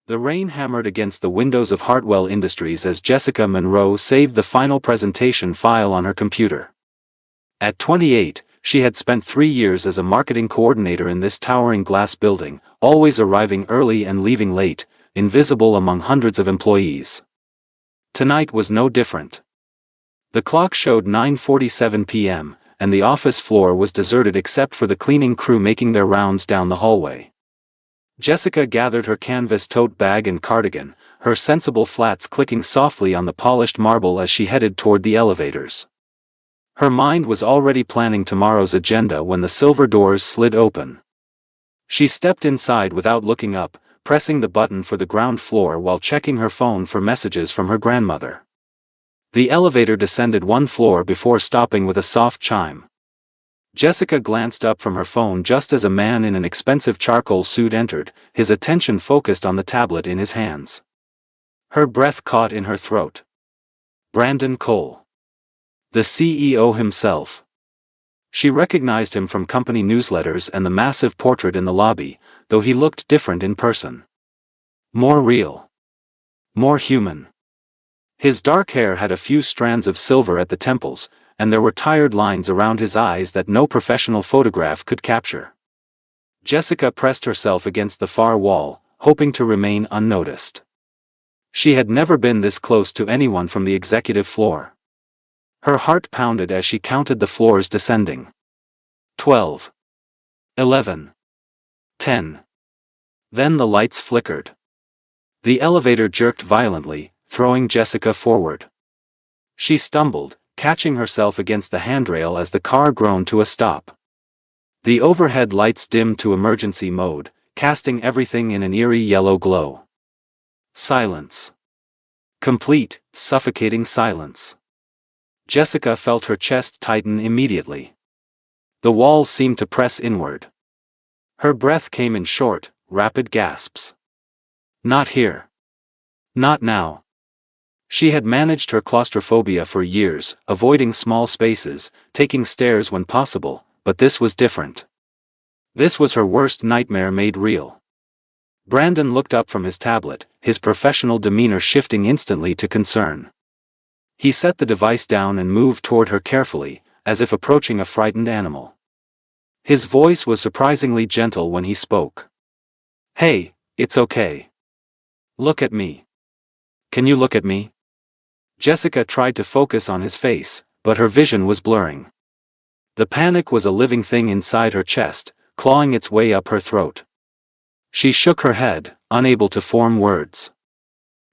The rain hammered against the windows of Hartwell Industries as Jessica Monroe saved the final presentation file on her computer. At 28, she had spent 3 years as a marketing coordinator in this towering glass building, always arriving early and leaving late, invisible among hundreds of employees. Tonight was no different. The clock showed 9:47 p.m., and the office floor was deserted except for the cleaning crew making their rounds down the hallway. Jessica gathered her canvas tote bag and cardigan, her sensible flats clicking softly on the polished marble as she headed toward the elevators. Her mind was already planning tomorrow's agenda when the silver doors slid open. She stepped inside without looking up, pressing the button for the ground floor while checking her phone for messages from her grandmother. The elevator descended 1 floor before stopping with a soft chime. Jessica glanced up from her phone just as a man in an expensive charcoal suit entered, his attention focused on the tablet in his hands. Her breath caught in her throat. Brandon Cole. The CEO himself. She recognized him from company newsletters and the massive portrait in the lobby, though he looked different in person. More real. More human. His dark hair had a few strands of silver at the temples, and there were tired lines around his eyes that no professional photograph could capture. Jessica pressed herself against the far wall, hoping to remain unnoticed. She had never been this close to anyone from the executive floor. Her heart pounded as she counted the floors descending. 12. 11. 10. Then the lights flickered. The elevator jerked violently, throwing Jessica forward. She stumbled, catching herself against the handrail as the car groaned to a stop. The overhead lights dimmed to emergency mode, casting everything in an eerie yellow glow. Silence. Complete, suffocating silence. Jessica felt her chest tighten immediately. The walls seemed to press inward. Her breath came in short, rapid gasps. Not here. Not now. She had managed her claustrophobia for years, avoiding small spaces, taking stairs when possible, but this was different. This was her worst nightmare made real. Brandon looked up from his tablet, his professional demeanor shifting instantly to concern. He set the device down and moved toward her carefully, as if approaching a frightened animal. His voice was surprisingly gentle when he spoke. "Hey, it's okay. Look at me. Can you look at me?" Jessica tried to focus on his face, but her vision was blurring. The panic was a living thing inside her chest, clawing its way up her throat. She shook her head, unable to form words.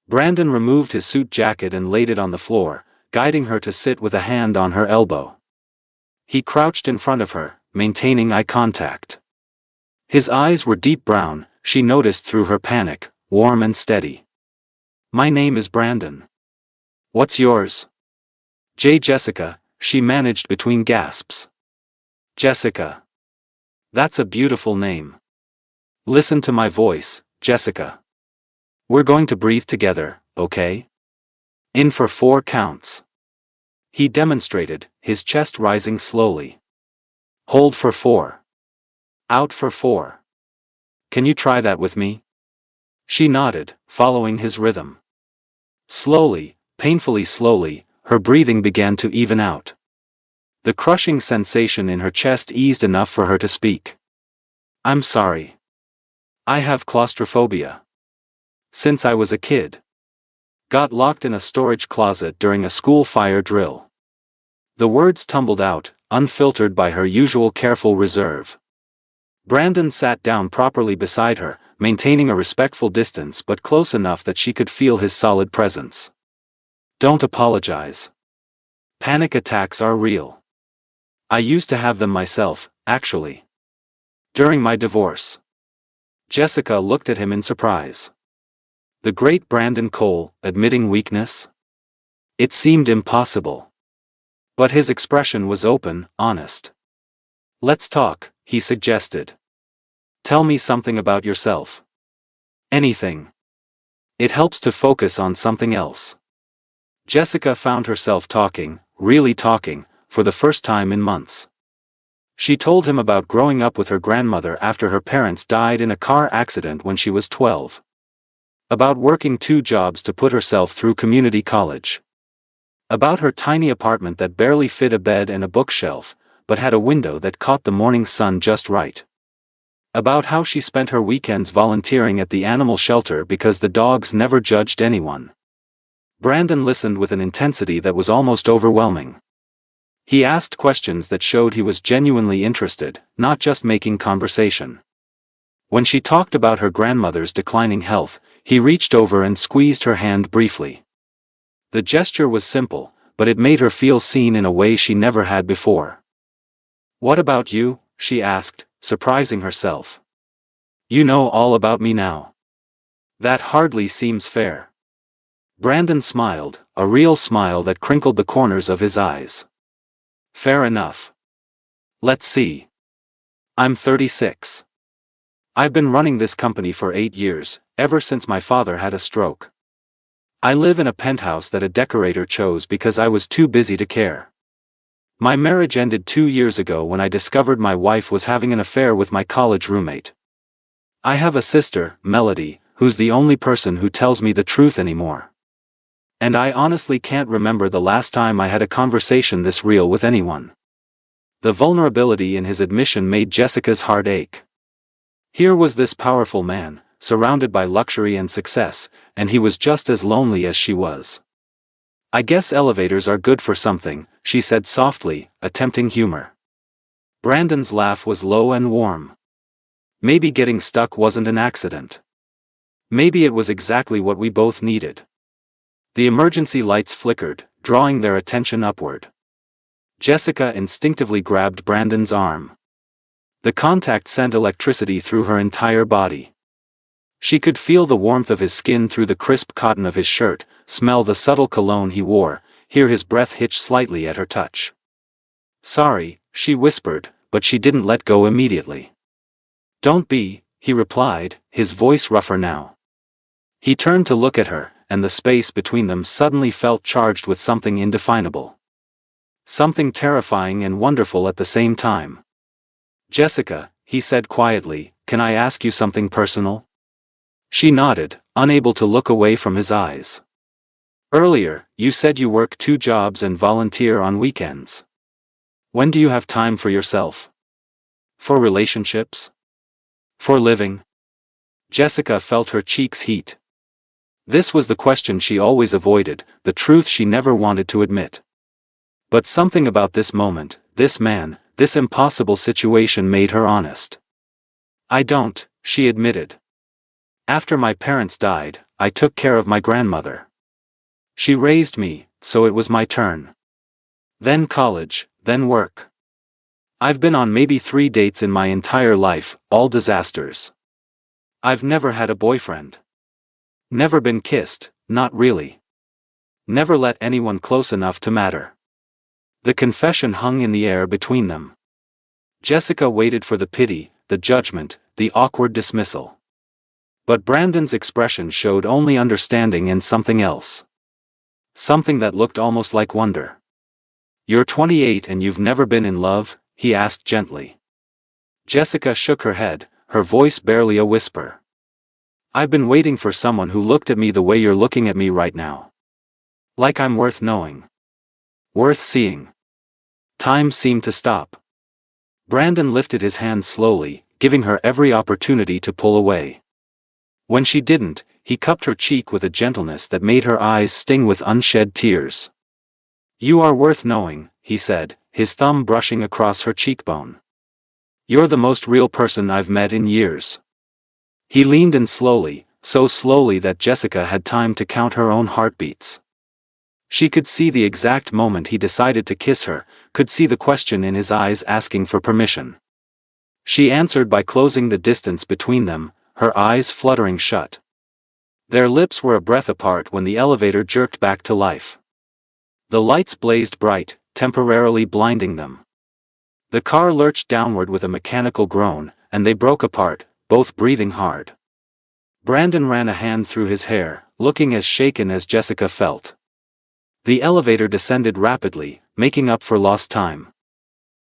Brandon removed his suit jacket and laid it on the floor, guiding her to sit with a hand on her elbow. He crouched in front of her, maintaining eye contact. His eyes were deep brown, she noticed through her panic, warm and steady. "My name is Brandon. What's yours?" Jessica, she managed between gasps. "Jessica. That's a beautiful name. Listen to my voice, Jessica. We're going to breathe together, okay? In for 4 counts." He demonstrated, his chest rising slowly. "Hold for 4. Out for 4. Can you try that with me?" She nodded, following his rhythm. Slowly, painfully slowly, her breathing began to even out. The crushing sensation in her chest eased enough for her to speak. "I'm sorry. I have claustrophobia. Since I was a kid. Got locked in a storage closet during a school fire drill." The words tumbled out, unfiltered by her usual careful reserve. Brandon sat down properly beside her, maintaining a respectful distance but close enough that she could feel his solid presence. "Don't apologize. Panic attacks are real. I used to have them myself, actually. During my divorce." Jessica looked at him in surprise. The great Brandon Cole, admitting weakness? It seemed impossible. But his expression was open, honest. "Let's talk," he suggested. "Tell me something about yourself. Anything. It helps to focus on something else." Jessica found herself talking, really talking, for the first time in months. She told him about growing up with her grandmother after her parents died in a car accident when she was 12. About working 2 jobs to put herself through community college. About her tiny apartment that barely fit a bed and a bookshelf, but had a window that caught the morning sun just right. About how she spent her weekends volunteering at the animal shelter because the dogs never judged anyone. Brandon listened with an intensity that was almost overwhelming. He asked questions that showed he was genuinely interested, not just making conversation. When she talked about her grandmother's declining health, he reached over and squeezed her hand briefly. The gesture was simple, but it made her feel seen in a way she never had before. "What about you?" she asked, surprising herself. "You know all about me now." "That hardly seems fair." Brandon smiled, a real smile that crinkled the corners of his eyes. "Fair enough. Let's see. I'm 36. I've been running this company for 8 years, ever since my father had a stroke. I live in a penthouse that a decorator chose because I was too busy to care. My marriage ended 2 years ago when I discovered my wife was having an affair with my college roommate. I have a sister, Melody, who's the only person who tells me the truth anymore. And I honestly can't remember the last time I had a conversation this real with anyone." The vulnerability in his admission made Jessica's heart ache. Here was this powerful man, surrounded by luxury and success, and he was just as lonely as she was. "I guess elevators are good for something," she said softly, attempting humor. Brandon's laugh was low and warm. Maybe getting stuck wasn't an accident. Maybe it was exactly what we both needed. The emergency lights flickered, drawing their attention upward. Jessica instinctively grabbed Brandon's arm. The contact sent electricity through her entire body. She could feel the warmth of his skin through the crisp cotton of his shirt, smell the subtle cologne he wore, hear his breath hitch slightly at her touch. "Sorry," she whispered, but she didn't let go immediately. "Don't be," he replied, his voice rougher now. He turned to look at her, and the space between them suddenly felt charged with something indefinable. Something terrifying and wonderful at the same time. "Jessica," he said quietly, "can I ask you something personal?" She nodded, unable to look away from his eyes. "Earlier, you said you work 2 jobs and volunteer on weekends. When do you have time for yourself? For relationships? For living?" Jessica felt her cheeks heat. This was the question she always avoided, the truth she never wanted to admit. But something about this moment, this man, this impossible situation made her honest. "I don't," she admitted. "After my parents died, I took care of my grandmother. She raised me, so it was my turn. Then college, then work. I've been on maybe 3 dates in my entire life, all disasters. I've never had a boyfriend. Never been kissed, not really. Never let anyone close enough to matter." The confession hung in the air between them. Jessica waited for the pity, the judgment, the awkward dismissal. But Brandon's expression showed only understanding and something else. Something that looked almost like wonder. "You're 28 and you've never been in love?" he asked gently. Jessica shook her head, her voice barely a whisper. "I've been waiting for someone who looked at me the way you're looking at me right now. Like I'm worth knowing. Worth seeing." Time seemed to stop. Brandon lifted his hand slowly, giving her every opportunity to pull away. When she didn't, he cupped her cheek with a gentleness that made her eyes sting with unshed tears. "You are worth knowing," he said, his thumb brushing across her cheekbone. "You're the most real person I've met in years." He leaned in slowly, so slowly that Jessica had time to count her own heartbeats. She could see the exact moment he decided to kiss her, could see the question in his eyes asking for permission. She answered by closing the distance between them, her eyes fluttering shut. Their lips were a breath apart when the elevator jerked back to life. The lights blazed bright, temporarily blinding them. The car lurched downward with a mechanical groan, and they broke apart, both breathing hard. Brandon ran a hand through his hair, looking as shaken as Jessica felt. The elevator descended rapidly, making up for lost time.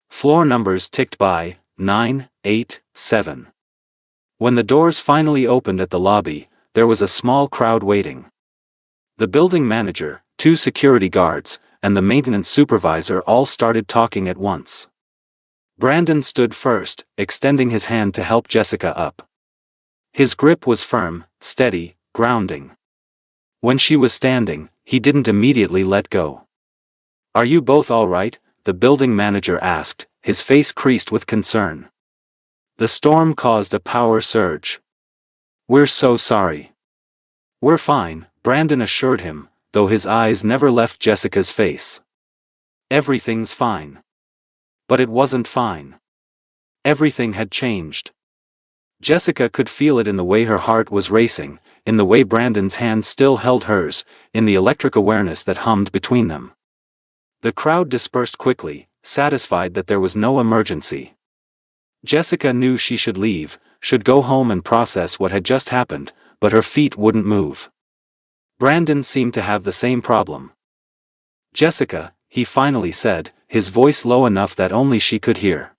Floor numbers ticked by, 9, 8, 7. When the doors finally opened at the lobby, there was a small crowd waiting. The building manager, 2 security guards, and the maintenance supervisor all started talking at once. Brandon stood first, extending his hand to help Jessica up. His grip was firm, steady, grounding. When she was standing, he didn't immediately let go. "Are you both all right?" the building manager asked, his face creased with concern. The storm caused a power surge. "We're so sorry." "We're fine," Brandon assured him, though his eyes never left Jessica's face. "Everything's fine." But it wasn't fine. Everything had changed. Jessica could feel it in the way her heart was racing, in the way Brandon's hand still held hers, in the electric awareness that hummed between them. The crowd dispersed quickly, satisfied that there was no emergency. Jessica knew she should leave, should go home and process what had just happened, but her feet wouldn't move. Brandon seemed to have the same problem. "Jessica," he finally said, his voice low enough that only she could hear.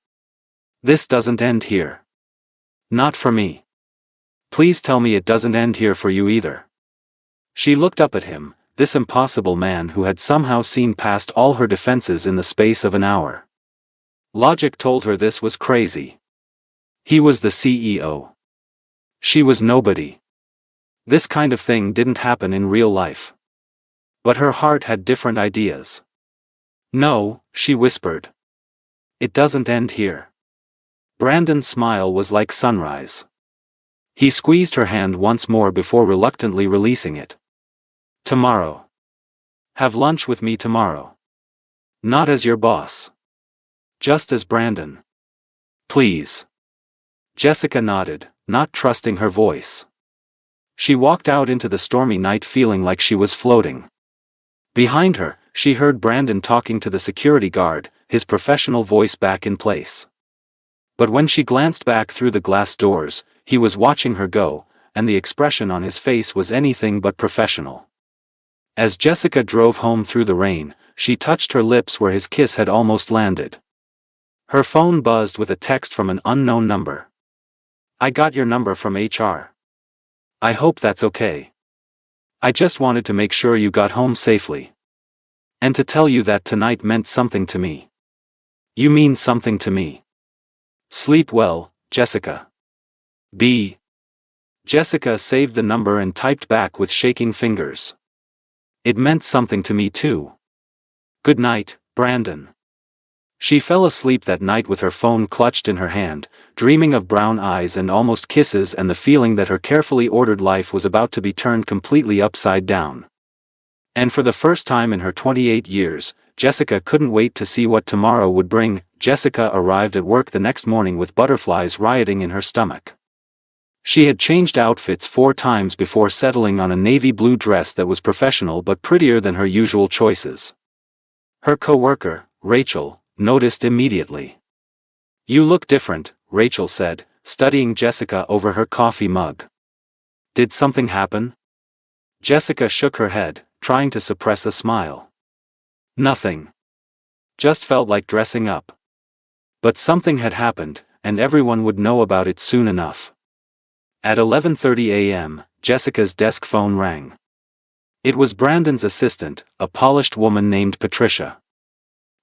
"This doesn't end here. Not for me. Please tell me it doesn't end here for you either." She looked up at him, this impossible man who had somehow seen past all her defenses in the space of an hour. Logic told her this was crazy. He was the CEO. She was nobody. This kind of thing didn't happen in real life. But her heart had different ideas. "No," she whispered. "It doesn't end here." Brandon's smile was like sunrise. He squeezed her hand once more before reluctantly releasing it. "Tomorrow. Have lunch with me tomorrow. Not as your boss. Just as Brandon. Please." Jessica nodded, not trusting her voice. She walked out into the stormy night feeling like she was floating. Behind her, she heard Brandon talking to the security guard, his professional voice back in place. But when she glanced back through the glass doors, he was watching her go, and the expression on his face was anything but professional. As Jessica drove home through the rain, she touched her lips where his kiss had almost landed. Her phone buzzed with a text from an unknown number. "I got your number from HR. I hope that's okay. I just wanted to make sure you got home safely. And to tell you that tonight meant something to me. You mean something to me. Sleep well, Jessica. B." Jessica saved the number and typed back with shaking fingers. "It meant something to me too. Good night, Brandon." She fell asleep that night with her phone clutched in her hand, dreaming of brown eyes and almost kisses and the feeling that her carefully ordered life was about to be turned completely upside down. And for the first time in her 28 years, Jessica couldn't wait to see what tomorrow would bring. Jessica arrived at work the next morning with butterflies rioting in her stomach. She had changed outfits 4 times before settling on a navy blue dress that was professional but prettier than her usual choices. Her coworker, Rachel, noticed immediately. "You look different," Rachel said, studying Jessica over her coffee mug. "Did something happen?" Jessica shook her head, trying to suppress a smile. "Nothing. Just felt like dressing up." But something had happened, and everyone would know about it soon enough. At 11:30 a.m., Jessica's desk phone rang. It was Brandon's assistant, a polished woman named Patricia.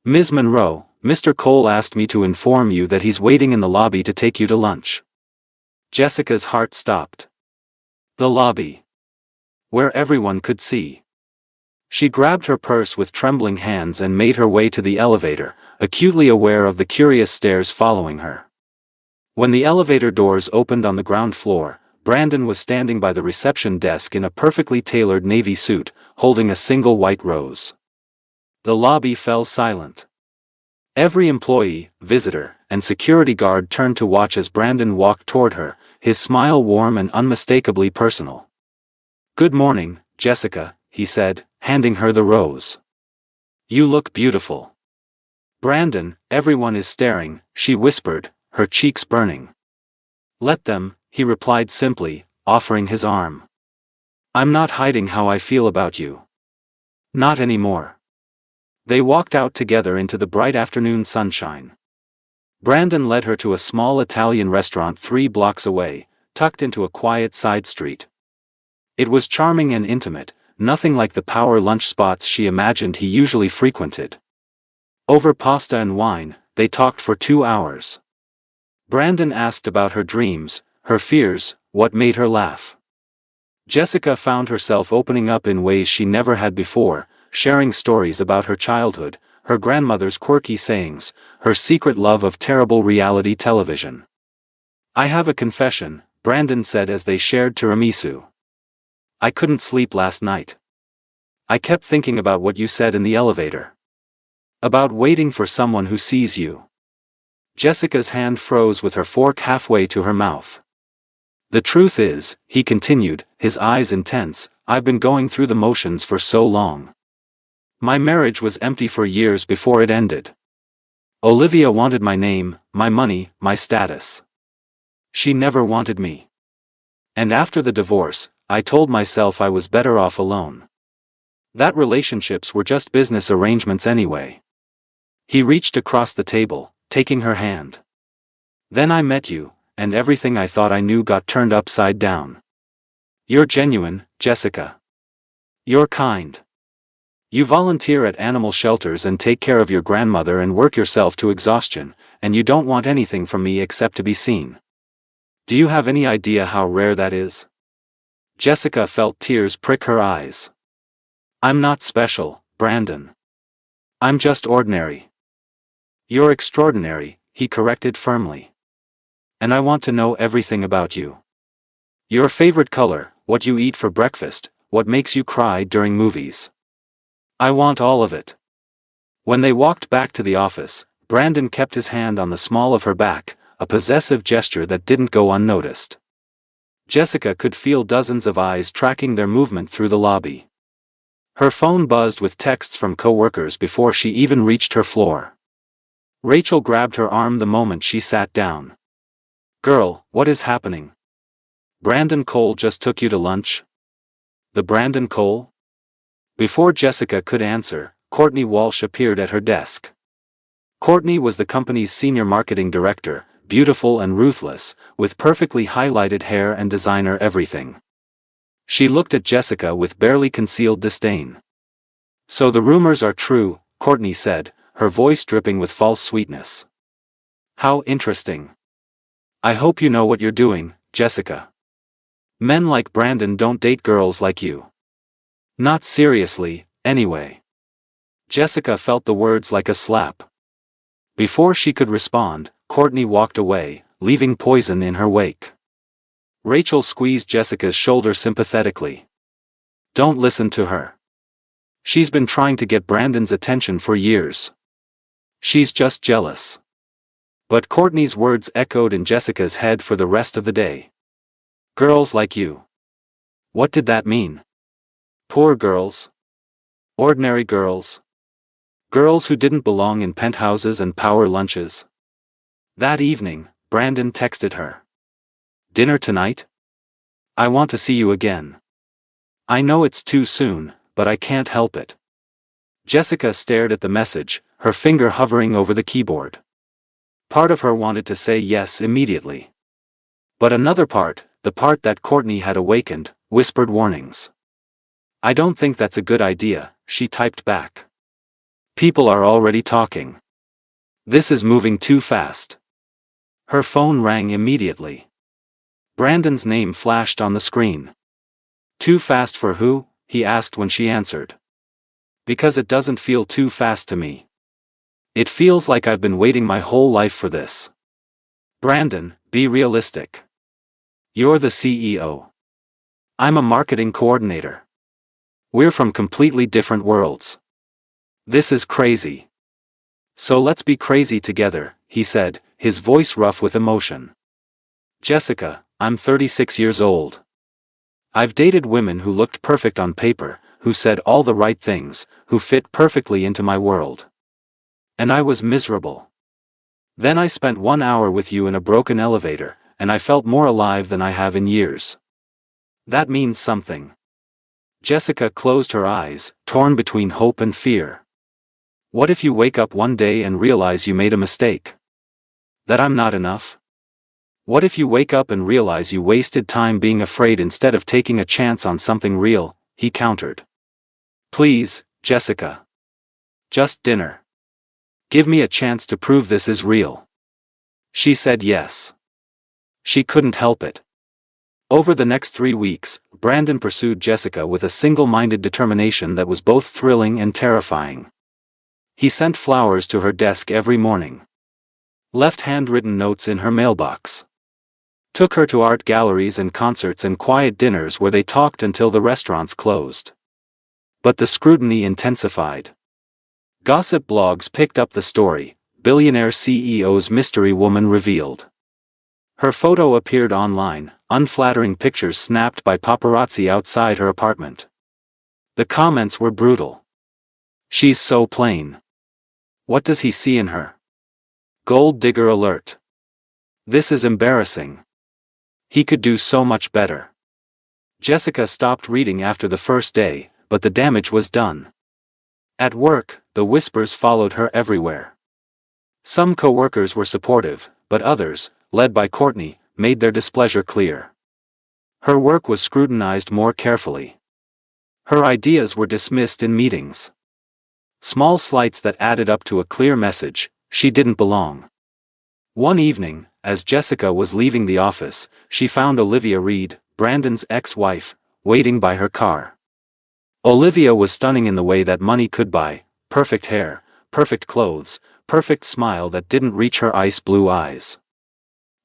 "Ms. Monroe, Mr. Cole asked me to inform you that he's waiting in the lobby to take you to lunch." Jessica's heart stopped. The lobby. Where everyone could see. She grabbed her purse with trembling hands and made her way to the elevator, acutely aware of the curious stares following her. When the elevator doors opened on the ground floor, Brandon was standing by the reception desk in a perfectly tailored navy suit, holding a single white rose. The lobby fell silent. Every employee, visitor, and security guard turned to watch as Brandon walked toward her, his smile warm and unmistakably personal. "Good morning, Jessica," he said, handing her the rose. "You look beautiful." "Brandon, everyone is staring," she whispered, her cheeks burning. "Let them," he replied simply, offering his arm. "I'm not hiding how I feel about you. Not anymore." They walked out together into the bright afternoon sunshine. Brandon led her to a small Italian restaurant 3 blocks away, tucked into a quiet side street. It was charming and intimate, nothing like the power lunch spots she imagined he usually frequented. Over pasta and wine, they talked for 2 hours. Brandon asked about her dreams, her fears, what made her laugh. Jessica found herself opening up in ways she never had before, sharing stories about her childhood, her grandmother's quirky sayings, her secret love of terrible reality television. "I have a confession," Brandon said as they shared tiramisu. "I couldn't sleep last night. I kept thinking about what you said in the elevator. About waiting for someone who sees you." Jessica's hand froze with her fork halfway to her mouth. "The truth is," he continued, his eyes intense, "I've been going through the motions for so long. My marriage was empty for years before it ended. Olivia wanted my name, my money, my status. She never wanted me. And after the divorce, I told myself I was better off alone. That relationships were just business arrangements anyway." He reached across the table, taking her hand. "Then I met you, and everything I thought I knew got turned upside down. You're genuine, Jessica. You're kind. You volunteer at animal shelters and take care of your grandmother and work yourself to exhaustion, and you don't want anything from me except to be seen. Do you have any idea how rare that is?" Jessica felt tears prick her eyes. "I'm not special, Brandon. I'm just ordinary." "You're extraordinary," he corrected firmly. "And I want to know everything about you. Your favorite color, what you eat for breakfast, what makes you cry during movies. I want all of it." When they walked back to the office, Brandon kept his hand on the small of her back, a possessive gesture that didn't go unnoticed. Jessica could feel dozens of eyes tracking their movement through the lobby. Her phone buzzed with texts from coworkers before she even reached her floor. Rachel grabbed her arm the moment she sat down. "Girl, what is happening? Brandon Cole just took you to lunch?" "The Brandon Cole?" Before Jessica could answer, Courtney Walsh appeared at her desk. Courtney was the company's senior marketing director, beautiful and ruthless, with perfectly highlighted hair and designer everything. She looked at Jessica with barely concealed disdain. "So the rumors are true," Courtney said, her voice dripping with false sweetness. "How interesting. I hope you know what you're doing, Jessica. Men like Brandon don't date girls like you. Not seriously, anyway." Jessica felt the words like a slap. Before she could respond, Courtney walked away, leaving poison in her wake. Rachel squeezed Jessica's shoulder sympathetically. "Don't listen to her. She's been trying to get Brandon's attention for years. She's just jealous." But Courtney's words echoed in Jessica's head for the rest of the day. Girls like you. What did that mean? Poor girls? Ordinary girls? Girls who didn't belong in penthouses and power lunches? That evening, Brandon texted her. "Dinner tonight? I want to see you again. I know it's too soon, but I can't help it." Jessica stared at the message, her finger hovering over the keyboard. Part of her wanted to say yes immediately. But another part, the part that Courtney had awakened, whispered warnings. "I don't think that's a good idea," she typed back. "People are already talking. This is moving too fast." Her phone rang immediately. Brandon's name flashed on the screen. "Too fast for who?" he asked when she answered. "Because it doesn't feel too fast to me. It feels like I've been waiting my whole life for this." "Brandon, be realistic. You're the CEO. I'm a marketing coordinator. We're from completely different worlds. This is crazy. So let's be crazy together," he said, his voice rough with emotion. "Jessica, I'm 36 years old. I've dated women who looked perfect on paper, who said all the right things, who fit perfectly into my world. And I was miserable. Then I spent 1 hour with you in a broken elevator, and I felt more alive than I have in years. That means something." Jessica closed her eyes, torn between hope and fear. "What if you wake up one day and realize you made a mistake? That I'm not enough? What if you wake up and realize you wasted time being afraid instead of taking a chance on something real? He countered. Please, Jessica. Just dinner. Give me a chance to prove this is real. She said yes. She couldn't help it. Over the next 3 weeks, Brandon pursued Jessica with a single-minded determination that was both thrilling and terrifying. He sent flowers to her desk every morning. Left handwritten notes in her mailbox. Took her to art galleries and concerts and quiet dinners where they talked until the restaurants closed. But the scrutiny intensified. Gossip blogs picked up the story. Billionaire CEO's mystery woman revealed. Her photo appeared online, unflattering pictures snapped by paparazzi outside her apartment. The comments were brutal. She's so plain. What does he see in her? Gold digger alert. This is embarrassing. He could do so much better. Jessica stopped reading after the first day, but the damage was done. At work, the whispers followed her everywhere. Some co-workers were supportive, but others, led by Courtney, made their displeasure clear. Her work was scrutinized more carefully. Her ideas were dismissed in meetings. Small slights that added up to a clear message: she didn't belong. One evening, as Jessica was leaving the office, she found Olivia Reed, Brandon's ex-wife, waiting by her car. Olivia was stunning in the way that money could buy: perfect hair, perfect clothes, perfect smile that didn't reach her ice blue eyes.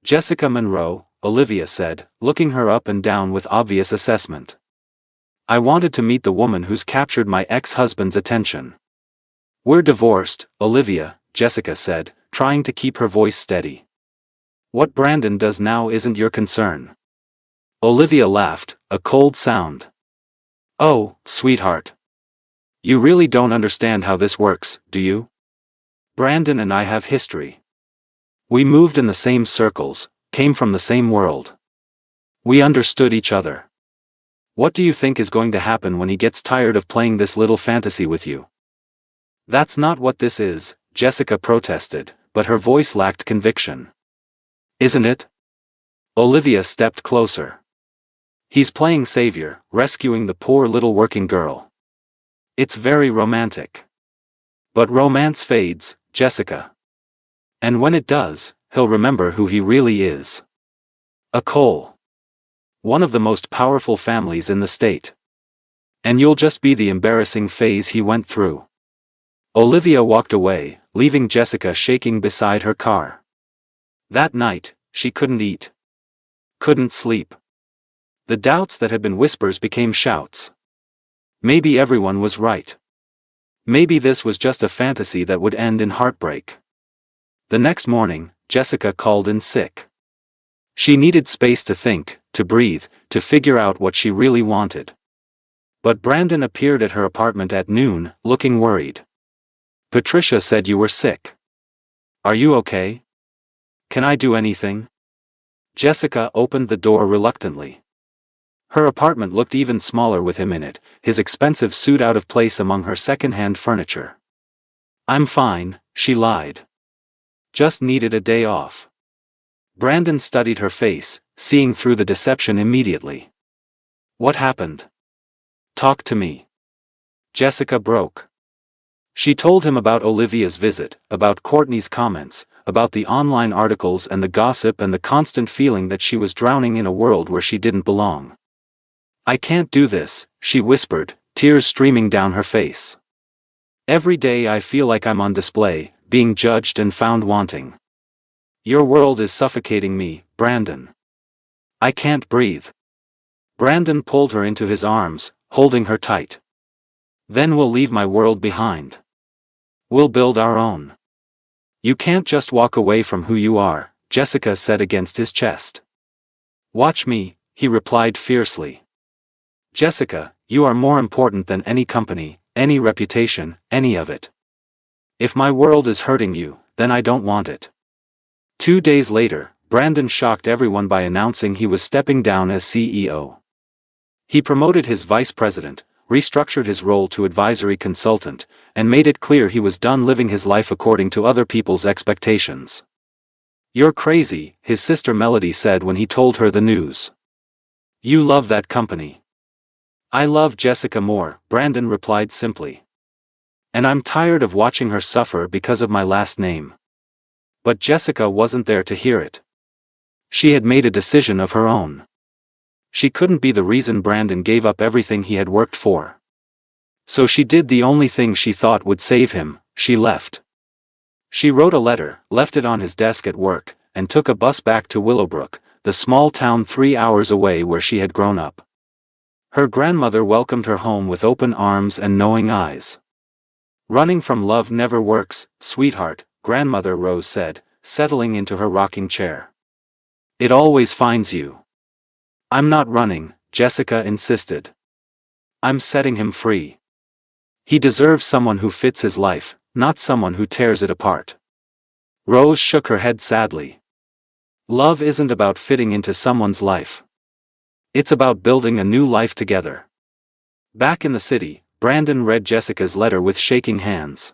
Jessica Monroe, Olivia said, looking her up and down with obvious assessment. I wanted to meet the woman who's captured my ex-husband's attention. We're divorced, Olivia, Jessica said, trying to keep her voice steady. What Brandon does now isn't your concern. Olivia laughed, a cold sound. Oh, sweetheart. You really don't understand how this works, do you? Brandon and I have history. We moved in the same circles, came from the same world. We understood each other. What do you think is going to happen when he gets tired of playing this little fantasy with you? That's not what this is, Jessica protested, but her voice lacked conviction. Isn't it? Olivia stepped closer. He's playing savior, rescuing the poor little working girl. It's very romantic. But romance fades, Jessica. And when it does, he'll remember who he really is. A Cole. One of the most powerful families in the state. And you'll just be the embarrassing phase he went through. Olivia walked away, leaving Jessica shaking beside her car. That night, she couldn't eat. Couldn't sleep. The doubts that had been whispers became shouts. Maybe everyone was right. Maybe this was just a fantasy that would end in heartbreak. The next morning, Jessica called in sick. She needed space to think, to breathe, to figure out what she really wanted. But Brandon appeared at her apartment at noon, looking worried. Patricia said you were sick. Are you okay? Can I do anything? Jessica opened the door reluctantly. Her apartment looked even smaller with him in it, his expensive suit out of place among her second-hand furniture. I'm fine, she lied. Just needed a day off. Brandon studied her face, seeing through the deception immediately. What happened? Talk to me. Jessica broke. She told him about Olivia's visit, about Courtney's comments, about the online articles and the gossip and the constant feeling that she was drowning in a world where she didn't belong. I can't do this, she whispered, tears streaming down her face. Every day I feel like I'm on display, being judged and found wanting. Your world is suffocating me, Brandon. I can't breathe. Brandon pulled her into his arms, holding her tight. Then we'll leave my world behind. We'll build our own. You can't just walk away from who you are, Jessica said against his chest. Watch me, he replied fiercely. Jessica, you are more important than any company, any reputation, any of it. If my world is hurting you, then I don't want it. 2 days later, Brandon shocked everyone by announcing he was stepping down as CEO. He promoted his vice president, restructured his role to advisory consultant, and made it clear he was done living his life according to other people's expectations. "You're crazy," his sister Melody said when he told her the news. "You love that company." "I love Jessica more," Brandon replied simply. "And I'm tired of watching her suffer because of my last name." But Jessica wasn't there to hear it. She had made a decision of her own. She couldn't be the reason Brandon gave up everything he had worked for. So she did the only thing she thought would save him: she left. She wrote a letter, left it on his desk at work, and took a bus back to Willowbrook, the small town 3 hours away where she had grown up. Her grandmother welcomed her home with open arms and knowing eyes. "Running from love never works, sweetheart," Grandmother Rose said, settling into her rocking chair. "It always finds you." "I'm not running," Jessica insisted. "I'm setting him free. He deserves someone who fits his life, not someone who tears it apart." Rose shook her head sadly. "Love isn't about fitting into someone's life. It's about building a new life together." Back in the city, Brandon read Jessica's letter with shaking hands.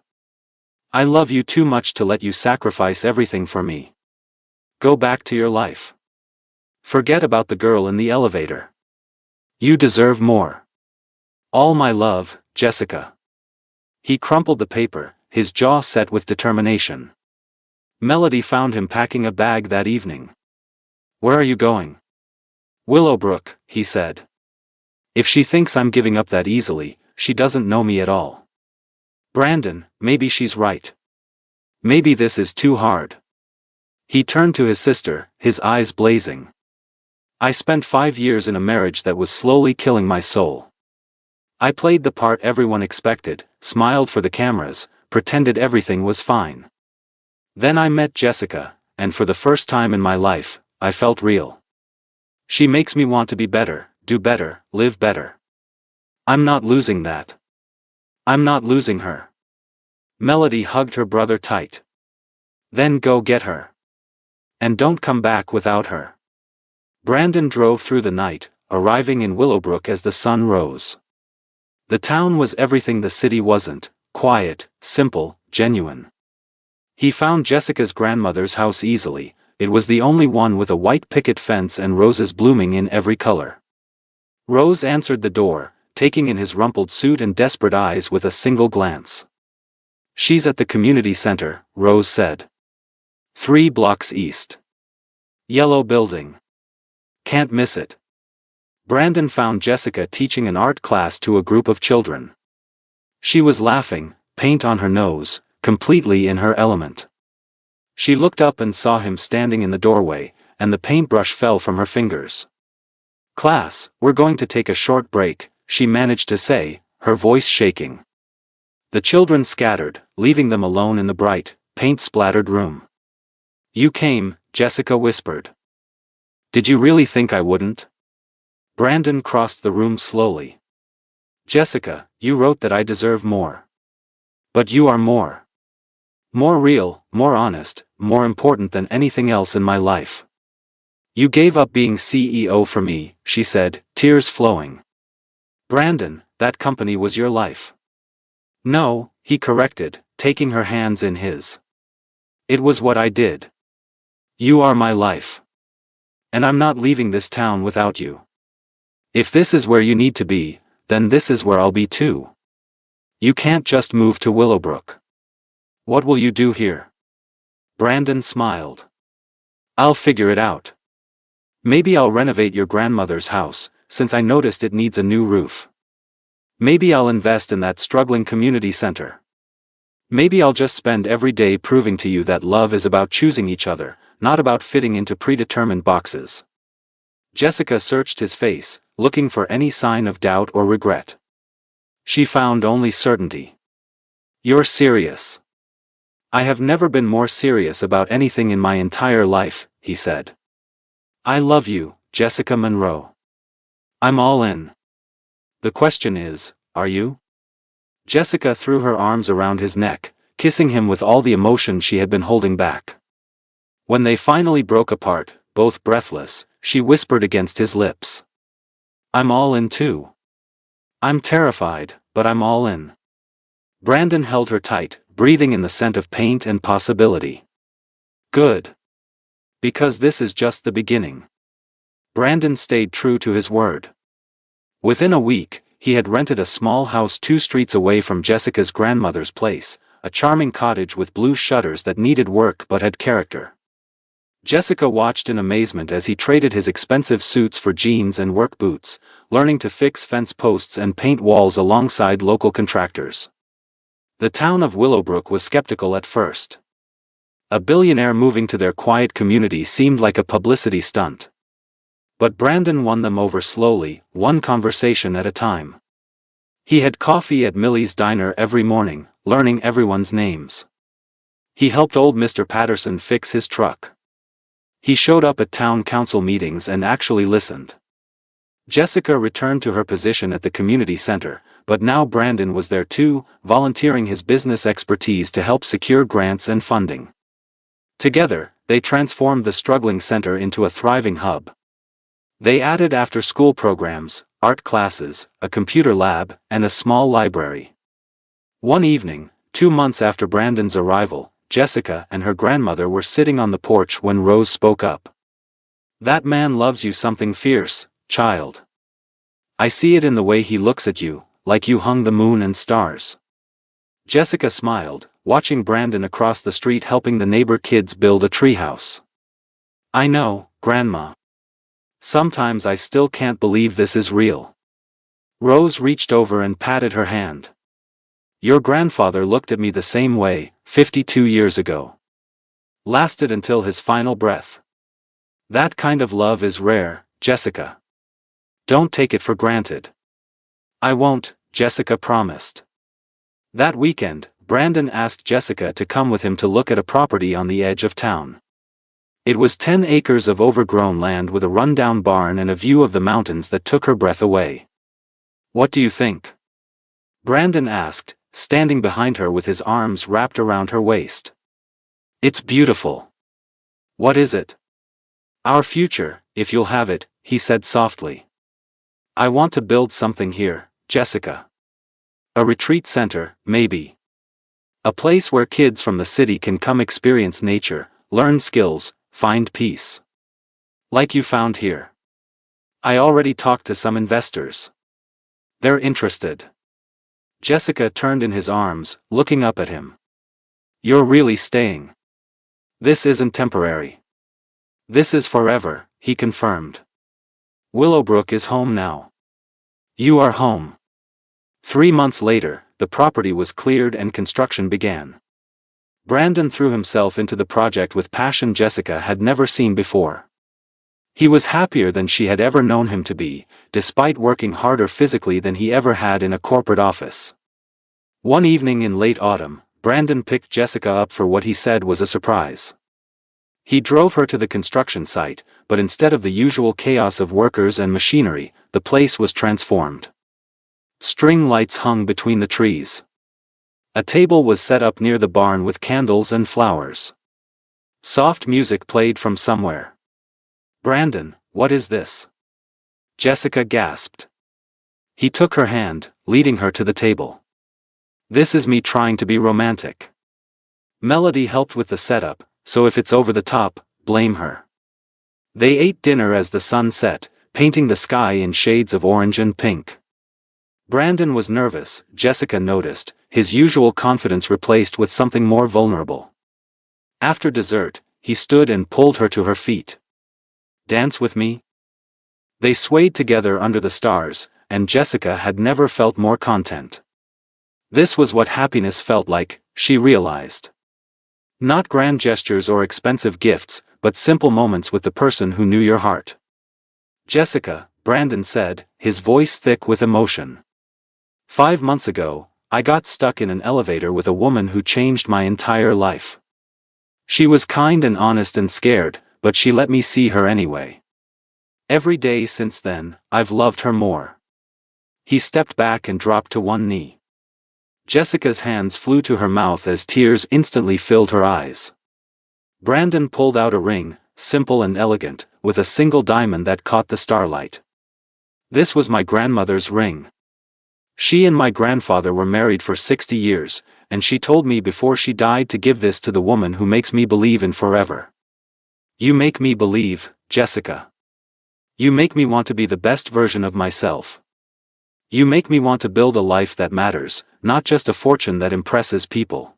"I love you too much to let you sacrifice everything for me. Go back to your life. Forget about the girl in the elevator. You deserve more. All my love, Jessica." He crumpled the paper, his jaw set with determination. Melody found him packing a bag that evening. "Where are you going?" "Willowbrook," he said. "If she thinks I'm giving up that easily, she doesn't know me at all." "Brandon, maybe she's right. Maybe this is too hard." He turned to his sister, his eyes blazing. "I spent 5 years in a marriage that was slowly killing my soul. I played the part everyone expected, smiled for the cameras, pretended everything was fine. Then I met Jessica, and for the first time in my life, I felt real. She makes me want to be better, do better, live better. I'm not losing that. I'm not losing her." Melody hugged her brother tight. "Then go get her. And don't come back without her." Brandon drove through the night, arriving in Willowbrook as the sun rose. The town was everything the city wasn't: quiet, simple, genuine. He found Jessica's grandmother's house easily. It was the only one with a white picket fence and roses blooming in every color. Rose answered the door, taking in his rumpled suit and desperate eyes with a single glance. "She's at the community center," Rose said. 3 blocks east. Yellow building. Can't miss it." Brandon found Jessica teaching an art class to a group of children. She was laughing, paint on her nose, completely in her element. She looked up and saw him standing in the doorway, and the paintbrush fell from her fingers. "Class, we're going to take a short break," she managed to say, her voice shaking. The children scattered, leaving them alone in the bright, paint-splattered room. "You came," Jessica whispered. "Did you really think I wouldn't?" Brandon crossed the room slowly. "Jessica, you wrote that I deserve more. But you are more. More real, more honest, more important than anything else in my life. You gave up being CEO for me," she said, tears flowing. "Brandon, that company was your life." "No," he corrected, taking her hands in his. "It was what I did. You are my life. And I'm not leaving this town without you. If this is where you need to be, then this is where I'll be too. You can't just move to Willowbrook." "What will you do here?" Brandon smiled. "I'll figure it out. Maybe I'll renovate your grandmother's house, since I noticed it needs a new roof. Maybe I'll invest in that struggling community center. Maybe I'll just spend every day proving to you that love is about choosing each other, not about fitting into predetermined boxes." Jessica searched his face, looking for any sign of doubt or regret. She found only certainty. "You're serious." "I have never been more serious about anything in my entire life," he said. "I love you, Jessica Monroe. I'm all in. The question is, are you?" Jessica threw her arms around his neck, kissing him with all the emotion she had been holding back. When they finally broke apart, both breathless, she whispered against his lips. "I'm all in too. I'm terrified, but I'm all in." Brandon held her tight, breathing in the scent of paint and possibility. "Good. Because this is just the beginning. Brandon stayed true to his word. Within a week, he had rented a small house 2 streets away from Jessica's grandmother's place, a charming cottage with blue shutters that needed work but had character. Jessica watched in amazement as he traded his expensive suits for jeans and work boots, learning to fix fence posts and paint walls alongside local contractors. The town of Willowbrook was skeptical at first. A billionaire moving to their quiet community seemed like a publicity stunt. But Brandon won them over slowly, one conversation at a time. He had coffee at Millie's diner every morning, learning everyone's names. He helped old Mr. Patterson fix his truck. He showed up at town council meetings and actually listened. Jessica returned to her position at the community center, but now Brandon was there too, volunteering his business expertise to help secure grants and funding. Together, they transformed the struggling center into a thriving hub. They added after-school programs, art classes, a computer lab, and a small library. One evening, 2 months after Brandon's arrival, Jessica and her grandmother were sitting on the porch when Rose spoke up. "That man loves you something fierce, child. I see it in the way he looks at you, like you hung the moon and stars." Jessica smiled, watching Brandon across the street helping the neighbor kids build a treehouse. "I know, Grandma. Sometimes I still can't believe this is real." Rose reached over and patted her hand. "Your grandfather looked at me the same way, 52 years ago. Lasted until his final breath. That kind of love is rare, Jessica. Don't take it for granted." "I won't," Jessica promised. That weekend, Brandon asked Jessica to come with him to look at a property on the edge of town. It was 10 acres of overgrown land with a rundown barn and a view of the mountains that took her breath away. "What do you think?" Brandon asked, standing behind her with his arms wrapped around her waist. "It's beautiful." "What is it?" "Our future, if you'll have it," he said softly. "I want to build something here, Jessica. A retreat center, maybe. A place where kids from the city can come experience nature, learn skills, find peace. Like you found here. I already talked to some investors. They're interested." Jessica turned in his arms, looking up at him. "You're really staying. This isn't temporary. This is forever," he confirmed. "Willowbrook is home now. You are home." 3 months later, the property was cleared and construction began. Brandon threw himself into the project with passion Jessica had never seen before. He was happier than she had ever known him to be, despite working harder physically than he ever had in a corporate office. One evening in late autumn, Brandon picked Jessica up for what he said was a surprise. He drove her to the construction site, but instead of the usual chaos of workers and machinery, the place was transformed. String lights hung between the trees. A table was set up near the barn with candles and flowers. Soft music played from somewhere. "Brandon, what is this?" Jessica gasped. He took her hand, leading her to the table. "This is me trying to be romantic. Melody helped with the setup, so if it's over the top, blame her." They ate dinner as the sun set, painting the sky in shades of orange and pink. Brandon was nervous, Jessica noticed, his usual confidence replaced with something more vulnerable. After dessert, he stood and pulled her to her feet. "Dance with me?" They swayed together under the stars, and Jessica had never felt more content. This was what happiness felt like, she realized. Not grand gestures or expensive gifts, but simple moments with the person who knew your heart. "Jessica," Brandon said, his voice thick with emotion. 5 months ago, I got stuck in an elevator with a woman who changed my entire life. She was kind and honest and scared, but she let me see her anyway. Every day since then, I've loved her more." He stepped back and dropped to one knee. Jessica's hands flew to her mouth as tears instantly filled her eyes. Brandon pulled out a ring, simple and elegant, with a single diamond that caught the starlight. "This was my grandmother's ring. She and my grandfather were married for 60 years, and she told me before she died to give this to the woman who makes me believe in forever. You make me believe, Jessica. You make me want to be the best version of myself. You make me want to build a life that matters, not just a fortune that impresses people."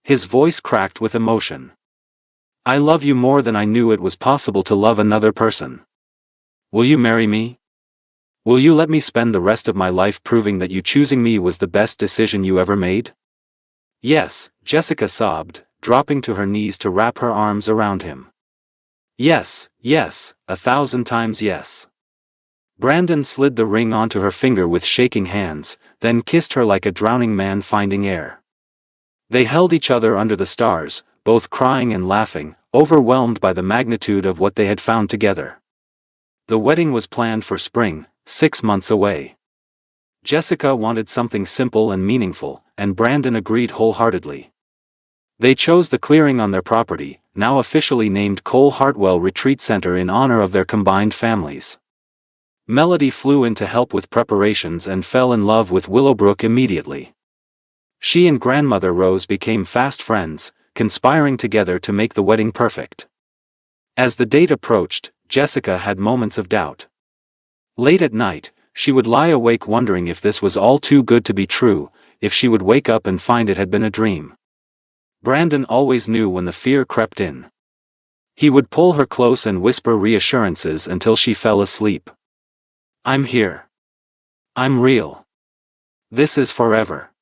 His voice cracked with emotion. "I love you more than I knew it was possible to love another person. Will you marry me? Will you let me spend the rest of my life proving that you choosing me was the best decision you ever made?" "Yes," Jessica sobbed, dropping to her knees to wrap her arms around him. "Yes, yes, 1,000 times yes." Brandon slid the ring onto her finger with shaking hands, then kissed her like a drowning man finding air. They held each other under the stars, both crying and laughing, overwhelmed by the magnitude of what they had found together. The wedding was planned for spring, 6 months away. Jessica wanted something simple and meaningful, and Brandon agreed wholeheartedly. They chose the clearing on their property, now officially named Cole Hartwell Retreat Center in honor of their combined families. Melody flew in to help with preparations and fell in love with Willowbrook immediately. She and grandmother Rose became fast friends, conspiring together to make the wedding perfect. As the date approached, Jessica had moments of doubt. Late at night, she would lie awake wondering if this was all too good to be true, if she would wake up and find it had been a dream. Brandon always knew when the fear crept in. He would pull her close and whisper reassurances until she fell asleep. "I'm here. I'm real. This is forever."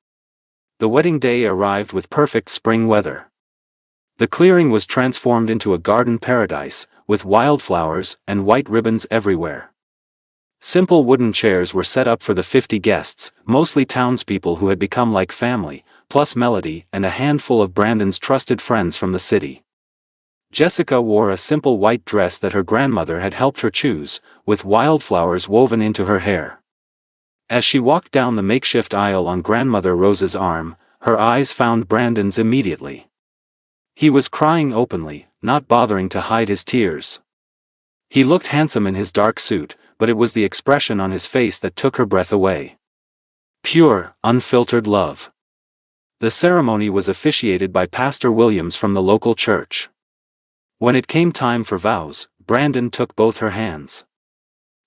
The wedding day arrived with perfect spring weather. The clearing was transformed into a garden paradise, with wildflowers and white ribbons everywhere. Simple wooden chairs were set up for the 50 guests, mostly townspeople who had become like family, plus Melody and a handful of Brandon's trusted friends from the city. Jessica wore a simple white dress that her grandmother had helped her choose, with wildflowers woven into her hair. As she walked down the makeshift aisle on Grandmother Rose's arm, her eyes found Brandon's immediately. He was crying openly, not bothering to hide his tears. He looked handsome in his dark suit, but it was the expression on his face that took her breath away. Pure, unfiltered love. The ceremony was officiated by Pastor Williams from the local church. When it came time for vows, Brandon took both her hands.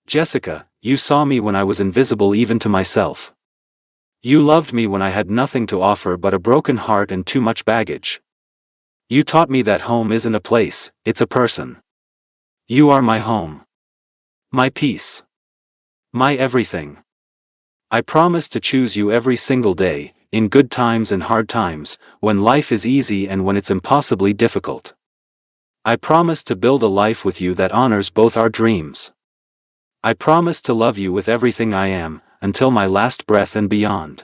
"Jessica, you saw me when I was invisible even to myself. You loved me when I had nothing to offer but a broken heart and too much baggage. You taught me that home isn't a place, it's a person. You are my home. My peace. My everything. I promise to choose you every single day, in good times and hard times, when life is easy and when it's impossibly difficult. I promise to build a life with you that honors both our dreams. I promise to love you with everything I am, until my last breath and beyond."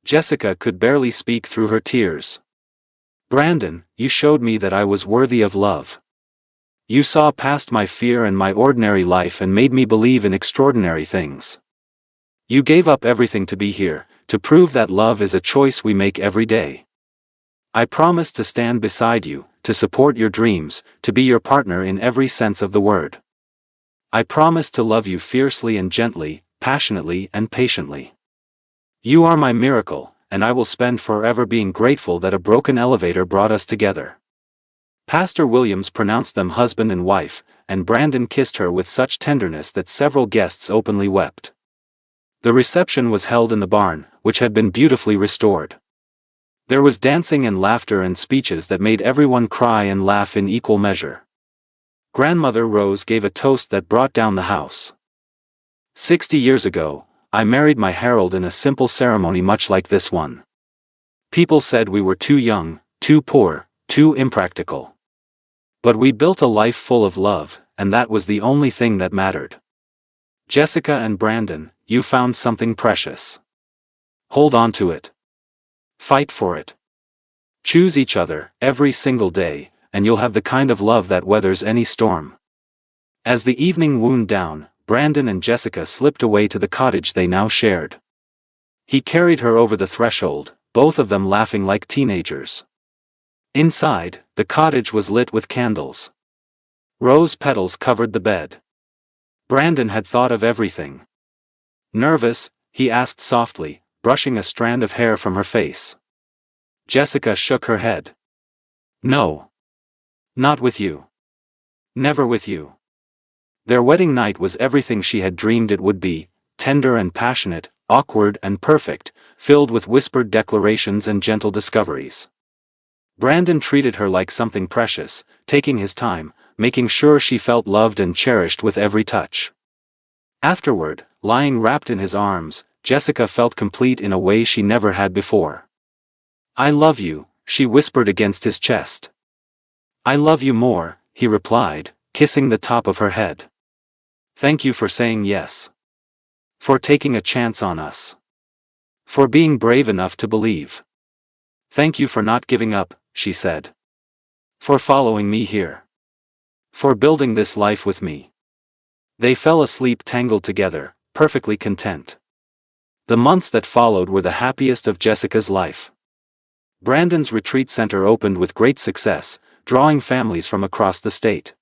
Jessica could barely speak through her tears. "Brandon, you showed me that I was worthy of love. You saw past my fear and my ordinary life and made me believe in extraordinary things. You gave up everything to be here, to prove that love is a choice we make every day. I promise to stand beside you, to support your dreams, to be your partner in every sense of the word. I promise to love you fiercely and gently, passionately and patiently. You are my miracle, and I will spend forever being grateful that a broken elevator brought us together." Pastor Williams pronounced them husband and wife, and Brandon kissed her with such tenderness that several guests openly wept. The reception was held in the barn, which had been beautifully restored. There was dancing and laughter and speeches that made everyone cry and laugh in equal measure. Grandmother Rose gave a toast that brought down the house. 60 years ago, I married my Harold in a simple ceremony much like this one. People said we were too young, too poor, too impractical. But we built a life full of love, and that was the only thing that mattered. Jessica and Brandon, you found something precious. Hold on to it. Fight for it. Choose each other, every single day, and you'll have the kind of love that weathers any storm." As the evening wound down, Brandon and Jessica slipped away to the cottage they now shared. He carried her over the threshold, both of them laughing like teenagers. Inside, the cottage was lit with candles. Rose petals covered the bed. Brandon had thought of everything. "Nervous?" he asked softly, brushing a strand of hair from her face. Jessica shook her head. "No. Not with you. Never with you. Their wedding night was everything she had dreamed it would be, tender and passionate, awkward and perfect, filled with whispered declarations and gentle discoveries. Brandon treated her like something precious, taking his time, making sure she felt loved and cherished with every touch. Afterward, lying wrapped in his arms, Jessica felt complete in a way she never had before. "I love you," she whispered against his chest. "I love you more," he replied, kissing the top of her head. "Thank you for saying yes. For taking a chance on us. For being brave enough to believe. Thank you for not giving up," she said. "For following me here. For building this life with me." They fell asleep tangled together, perfectly content. The months that followed were the happiest of Jessica's life. Brandon's retreat center opened with great success, drawing families from across the state.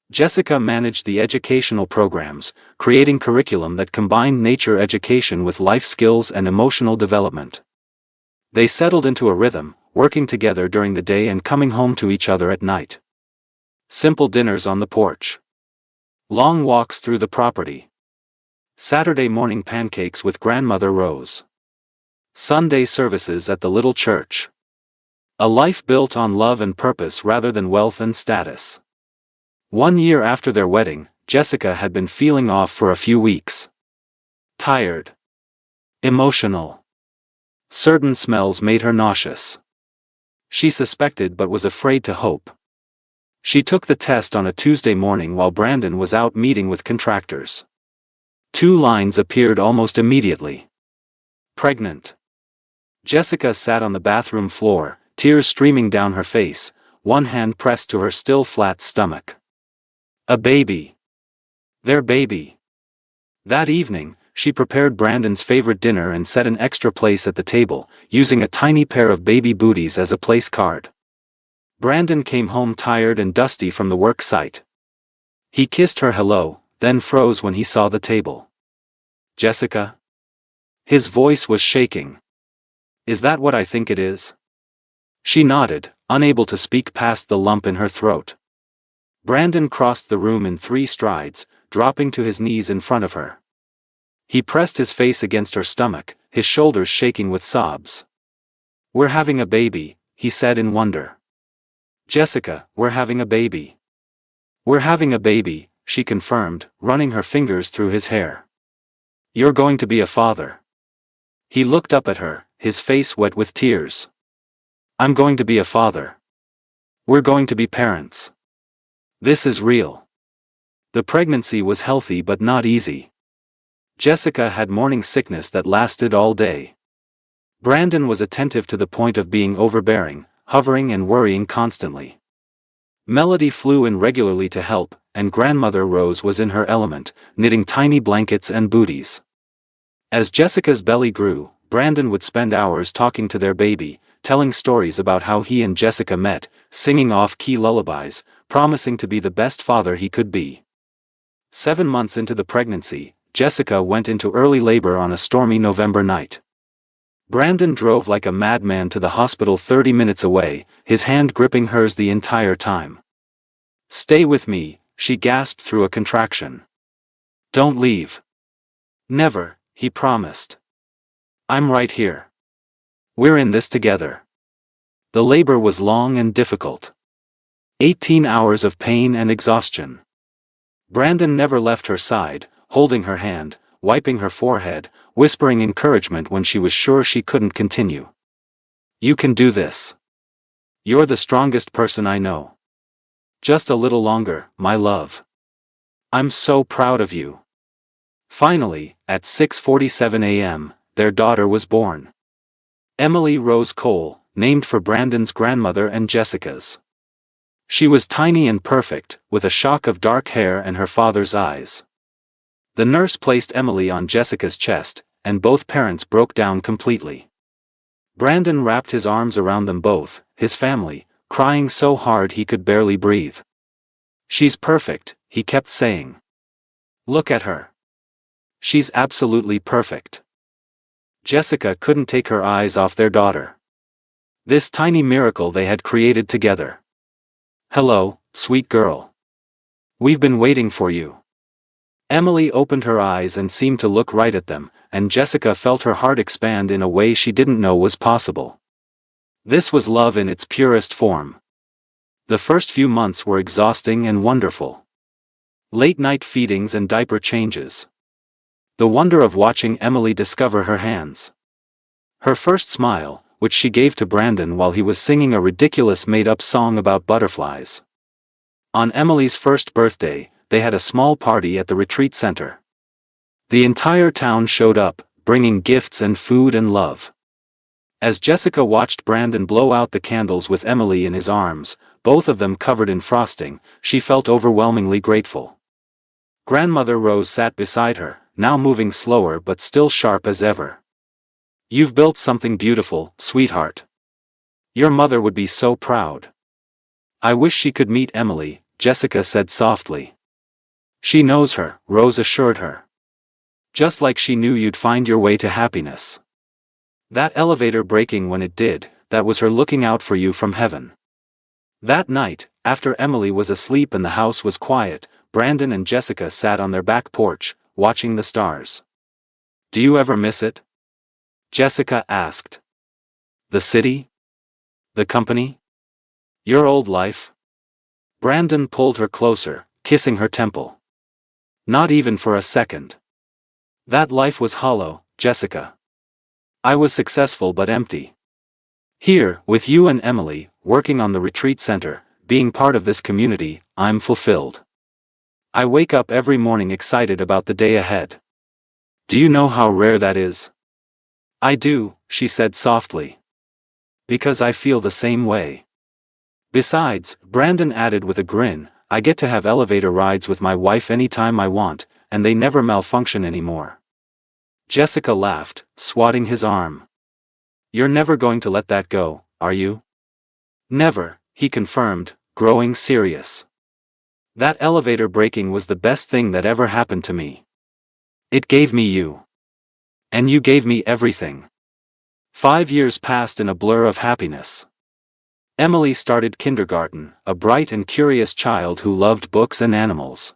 Jessica managed the educational programs, creating curriculum that combined nature education with life skills and emotional development. They settled into a rhythm, working together during the day and coming home to each other at night. Simple dinners on the porch. Long walks through the property. Saturday morning pancakes with Grandmother Rose. Sunday services at the little church. A life built on love and purpose rather than wealth and status. 1 year after their wedding, Jessica had been feeling off for a few weeks. Tired. Emotional. Certain smells made her nauseous. She suspected but was afraid to hope. She took the test on a Tuesday morning while Brandon was out meeting with contractors. 2 lines appeared almost immediately. Pregnant. Jessica sat on the bathroom floor, tears streaming down her face, one hand pressed to her still flat stomach. A baby. Their baby. That evening, she prepared Brandon's favorite dinner and set an extra place at the table, using a tiny pair of baby booties as a place card. Brandon came home tired and dusty from the work site. He kissed her hello, then froze when he saw the table. "Jessica?" His voice was shaking. "Is that what I think it is?" She nodded, unable to speak past the lump in her throat. Brandon crossed the room in 3 strides, dropping to his knees in front of her. He pressed his face against her stomach, his shoulders shaking with sobs. "We're having a baby," he said in wonder. "Jessica, we're having a baby." "We're having a baby," she confirmed, running her fingers through his hair. "You're going to be a father." He looked up at her, his face wet with tears. "I'm going to be a father. We're going to be parents. This is real." The pregnancy was healthy but not easy. Jessica had morning sickness that lasted all day. Brandon was attentive to the point of being overbearing, hovering and worrying constantly. Melody flew in regularly to help, and Grandmother Rose was in her element, knitting tiny blankets and booties. As Jessica's belly grew, Brandon would spend hours talking to their baby, telling stories about how he and Jessica met, singing off-key lullabies, promising to be the best father he could be. 7 months into the pregnancy, Jessica went into early labor on a stormy November night. Brandon drove like a madman to the hospital 30 minutes away, his hand gripping hers the entire time. "Stay with me," she gasped through a contraction. "Don't leave." "Never," he promised. "I'm right here. We're in this together." The labor was long and difficult. 18 hours of pain and exhaustion. Brandon never left her side, holding her hand, wiping her forehead, whispering encouragement when she was sure she couldn't continue. "You can do this. You're the strongest person I know. Just a little longer, my love. I'm so proud of you." Finally, at 6:47 a.m., their daughter was born. Emily Rose Cole, named for Brandon's grandmother and Jessica's. She was tiny and perfect, with a shock of dark hair and her father's eyes. The nurse placed Emily on Jessica's chest, and both parents broke down completely. Brandon wrapped his arms around them both, his family, crying so hard he could barely breathe. "She's perfect," he kept saying. "Look at her. She's absolutely perfect." Jessica couldn't take her eyes off their daughter. This tiny miracle they had created together. "Hello, sweet girl. We've been waiting for you." Emily opened her eyes and seemed to look right at them, and Jessica felt her heart expand in a way she didn't know was possible. This was love in its purest form. The first few months were exhausting and wonderful. Late-night feedings and diaper changes. The wonder of watching Emily discover her hands. Her first smile, which she gave to Brandon while he was singing a ridiculous made-up song about butterflies. On Emily's first birthday, they had a small party at the retreat center. The entire town showed up, bringing gifts and food and love. As Jessica watched Brandon blow out the candles with Emily in his arms, both of them covered in frosting, she felt overwhelmingly grateful. Grandmother Rose sat beside her, now moving slower but still sharp as ever. "You've built something beautiful, sweetheart. Your mother would be so proud." "I wish she could meet Emily," Jessica said softly. "She knows her," Rose assured her. "Just like she knew you'd find your way to happiness. That elevator breaking when it did, that was her looking out for you from heaven." That night, after Emily was asleep and the house was quiet, Brandon and Jessica sat on their back porch, watching the stars. "Do you ever miss it?" Jessica asked. "The city? The company? Your old life?" Brandon pulled her closer, kissing her temple. "Not even for a second. That life was hollow, Jessica. I was successful but empty. Here, with you and Emily, working on the retreat center, being part of this community, I'm fulfilled. I wake up every morning excited about the day ahead. Do you know how rare that is?" "I do," she said softly. "Because I feel the same way. Besides," Brandon added with a grin, "I get to have elevator rides with my wife anytime I want, and they never malfunction anymore." Jessica laughed, swatting his arm. "You're never going to let that go, are you?" "Never," he confirmed, growing serious. "That elevator breaking was the best thing that ever happened to me. It gave me you. And you gave me everything." 5 years passed in a blur of happiness. Emily started kindergarten, a bright and curious child who loved books and animals.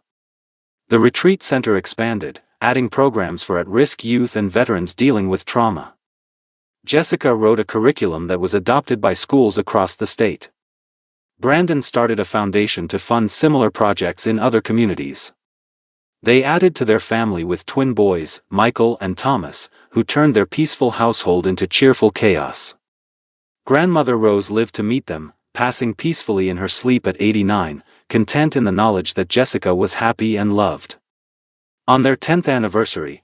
The retreat center expanded, adding programs for at-risk youth and veterans dealing with trauma. Jessica wrote a curriculum that was adopted by schools across the state. Brandon started a foundation to fund similar projects in other communities. They added to their family with twin boys, Michael and Thomas, who turned their peaceful household into cheerful chaos. Grandmother Rose lived to meet them, passing peacefully in her sleep at 89, content in the knowledge that Jessica was happy and loved. On their 10th anniversary,